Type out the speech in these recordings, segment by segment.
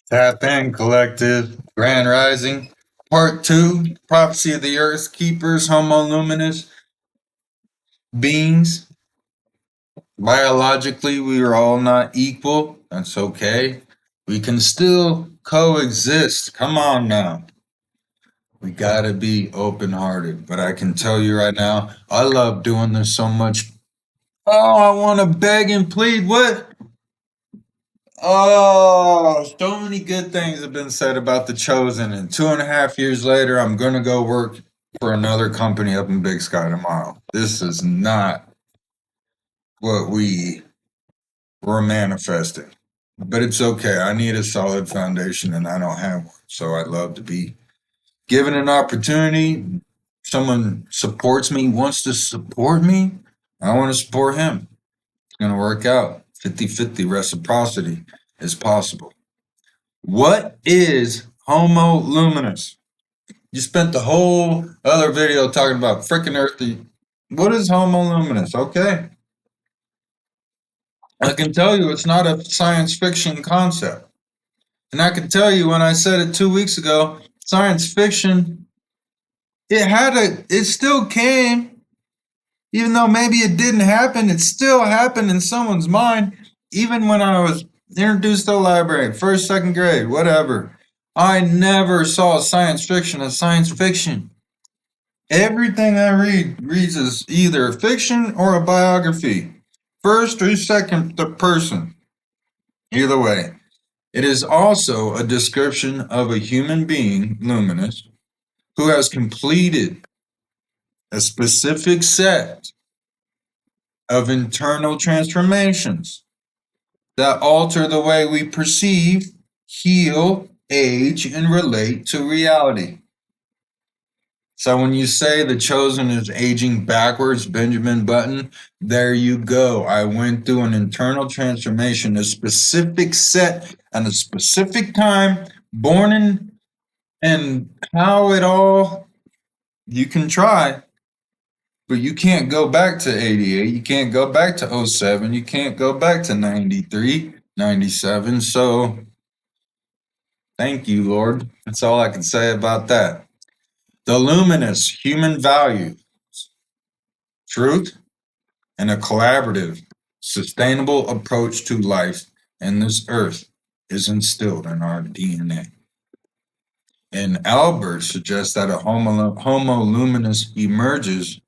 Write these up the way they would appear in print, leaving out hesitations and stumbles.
Tap in collective, Grand Rising, Part 2, Prophecy of the Earthkeepers, Homo Luminous Beings. Biologically, we are all not equal. That's okay. We can still coexist. Come on now. We gotta be open hearted. But I can tell you right now, I love doing this so much. Oh, I want to beg and plead. What? Oh, so many good things have been said about the Chosen, and 2.5 years later, I'm gonna go work for another company up in Big Sky tomorrow. This is not what we were manifesting, but it's okay. I need a solid foundation, and I don't have one. So I'd love to be given an opportunity. Someone supports me, wants to support me. I want to support him. It's gonna work out. 50-50 reciprocity is possible. What is Homo Luminous? You spent the whole other video talking about freaking Earth. What is Homo Luminous? Okay. I can tell you it's not a science fiction concept. And I can tell you when I said it 2 weeks ago, science fiction, it still came, even though maybe it didn't happen, it still happened in someone's mind. Even when I was introduced to the library, first, second grade, whatever. I never saw science fiction as science fiction. Everything I reads is either fiction or a biography, first or second person. Either way, it is also a description of a human being, luminous, who has completed a specific set of internal transformations that alter the way we perceive, heal, age, and relate to reality. So when you say the Chosen is aging backwards, Benjamin Button, there you go. I went through an internal transformation, a specific set and a specific time, born in, and how it all, you can try, but you can't go back to 88. You can't go back to '07. You can't go back to 93, 97. So thank you, Lord. That's all I can say about that. The luminous human value, truth, and a collaborative, sustainable approach to life and this earth is instilled in our DNA. And Albert suggests that a Homo Luminous emerges,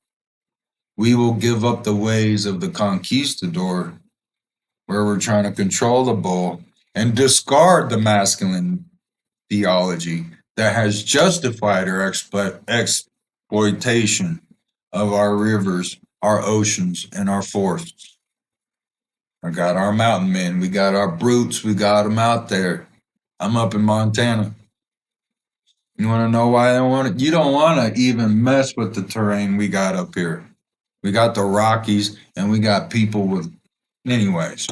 we will give up the ways of the conquistador, where we're trying to control the bull, and discard the masculine theology that has justified our exploitation of our rivers, our oceans, and our forests. I got our mountain men. We got our brutes. We got them out there. I'm up in Montana. You want to know why I don't want it? You don't want to even mess with the terrain we got up here. We got the Rockies, and we got people with. Anyways.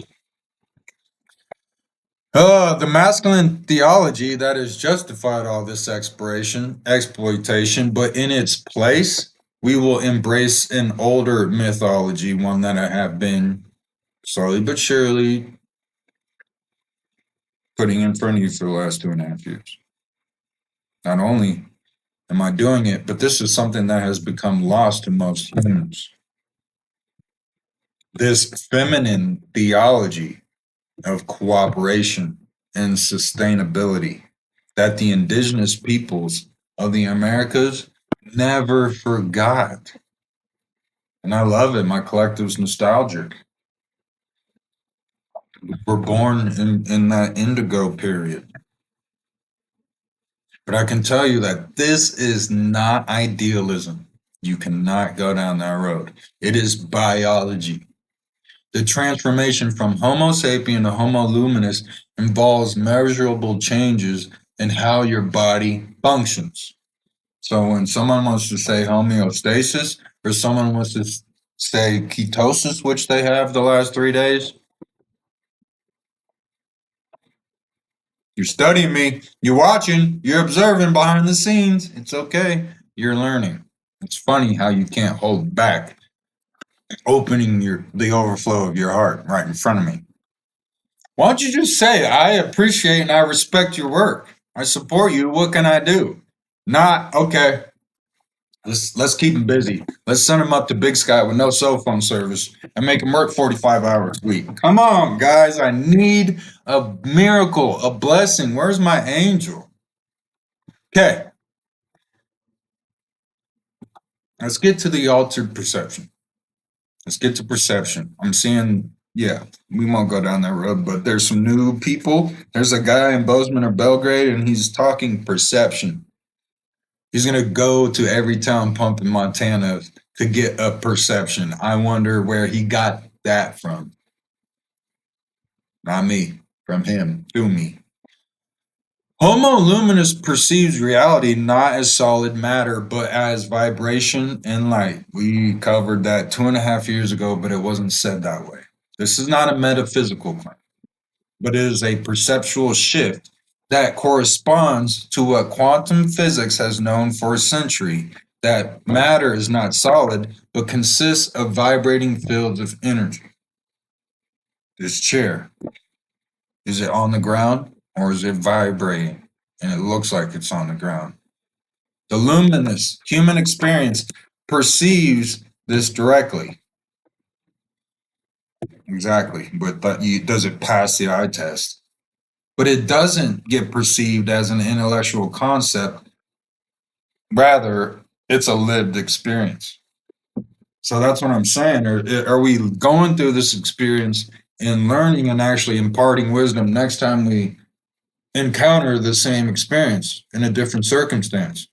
The masculine theology that has justified all this exploitation, but in its place, we will embrace an older mythology, one that I have been slowly but surely putting in front of you for the last 2.5 years. Not only am I doing it, but this is something that has become lost to most humans. This feminine theology of cooperation and sustainability that the indigenous peoples of the Americas never forgot. And I love it. My collective's nostalgic. We're born in that indigo period. But I can tell you that this is not idealism. You cannot go down that road. It is biology. The transformation from Homo sapien to Homo luminous involves measurable changes in how your body functions. So when someone wants to say homeostasis or someone wants to say ketosis, which they have the last 3 days, you're studying me, you're watching, you're observing behind the scenes. It's okay. You're learning. It's funny how you can't hold back opening the overflow of your heart right in front of me. Why don't you just say, I appreciate and I respect your work. I support you. What can I do? Not, okay, let's keep him busy. Let's send him up to Big Sky with no cell phone service and make him work 45 hours a week. Come on, guys. I need a miracle, a blessing. Where's my angel? Okay, let's get to the altered perception. Let's get to perception. I'm seeing, yeah, we won't go down that road, but there's some new people. There's a guy in Bozeman or Belgrade, and he's talking perception. He's going to go to every town pump in Montana to get a perception. I wonder where he got that from. Not me, from him to me. Homo Luminous perceives reality not as solid matter, but as vibration and light. We covered that 2.5 years ago, but it wasn't said that way. This is not a metaphysical claim, but it is a perceptual shift that corresponds to what quantum physics has known for a century, that matter is not solid, but consists of vibrating fields of energy. This chair, is it on the ground or is it vibrating? And it looks like it's on the ground. The luminous human experience perceives this directly. Exactly. But does it pass the eye test? But it doesn't get perceived as an intellectual concept. Rather, it's a lived experience. So that's what I'm saying. Are we going through this experience and learning and actually imparting wisdom next time we encounter the same experience in a different circumstance?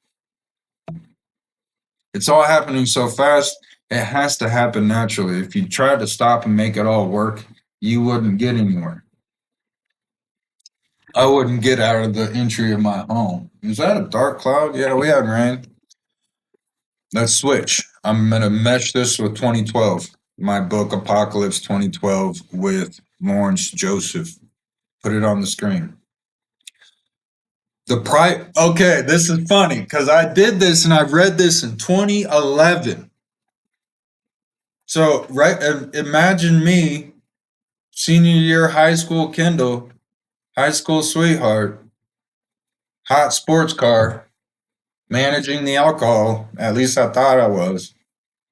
It's all happening so fast, it has to happen naturally. If you try to stop and make it all work, you wouldn't get anywhere. I wouldn't get out of the entry of my home. Is that a dark cloud? Yeah, we had rain. Let's switch. I'm going to mesh this with 2012, my book Apocalypse 2012 with Lawrence Joseph. Put it on the screen. Okay, this is funny because I did this and I read this in 2011. So, right, imagine me, senior year high school Kindle, high school sweetheart, hot sports car, managing the alcohol. At least I thought I was.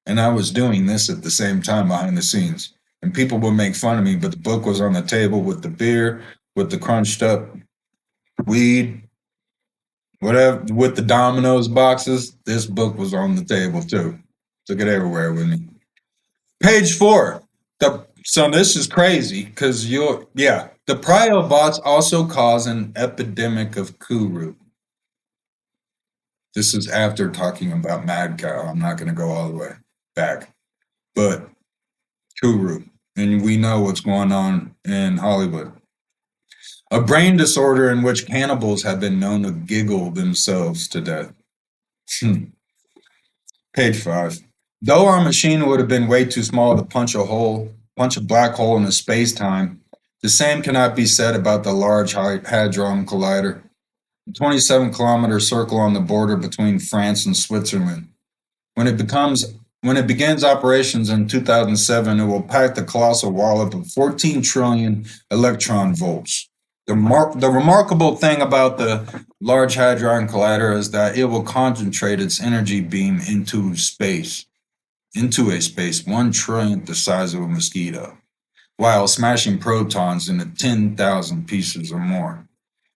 And I was doing this at the same time behind the scenes. And people would make fun of me, but the book was on the table with the beer, with the crunched up weed, whatever, with the Domino's boxes. This book was on the table too. Took it everywhere with me. Page 4. So this is crazy because the priobots also cause an epidemic of Kuru. This is after talking about Mad Cow. I'm not going to go all the way back, but Kuru, and we know what's going on in Hollywood. A brain disorder in which cannibals have been known to giggle themselves to death. Page 5. Though our machine would have been way too small to punch a black hole in a space-time, the same cannot be said about the Large Hadron Collider, a 27-kilometer circle on the border between France and Switzerland. When it begins operations in 2007, it will pack the colossal wallop of 14 trillion electron volts. The remarkable thing about the Large Hadron Collider is that it will concentrate its energy beam into a space 1 trillionth the size of a mosquito, while smashing protons into 10,000 pieces or more.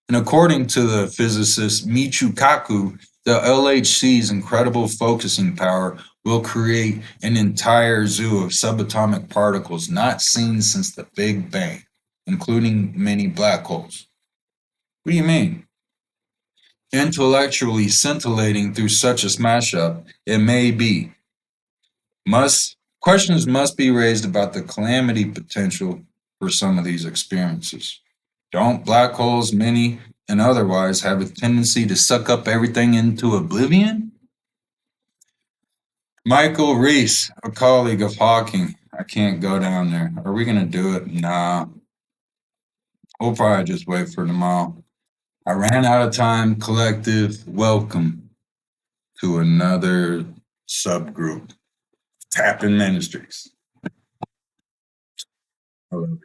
And according to the physicist Michio Kaku, the LHC's incredible focusing power will create an entire zoo of subatomic particles not seen since the Big Bang, including many black holes. What do you mean? Intellectually scintillating through such a smash-up, it may be. Questions must be raised about the calamity potential for some of these experiences. Don't black holes, many and otherwise, have a tendency to suck up everything into oblivion? Michael Reese, a colleague of Hawking. I can't go down there. Are we going to do it? Nah. We'll probably just wait for tomorrow. I ran out of time. Collective, welcome to another subgroup. Tapping Ministries. I love you.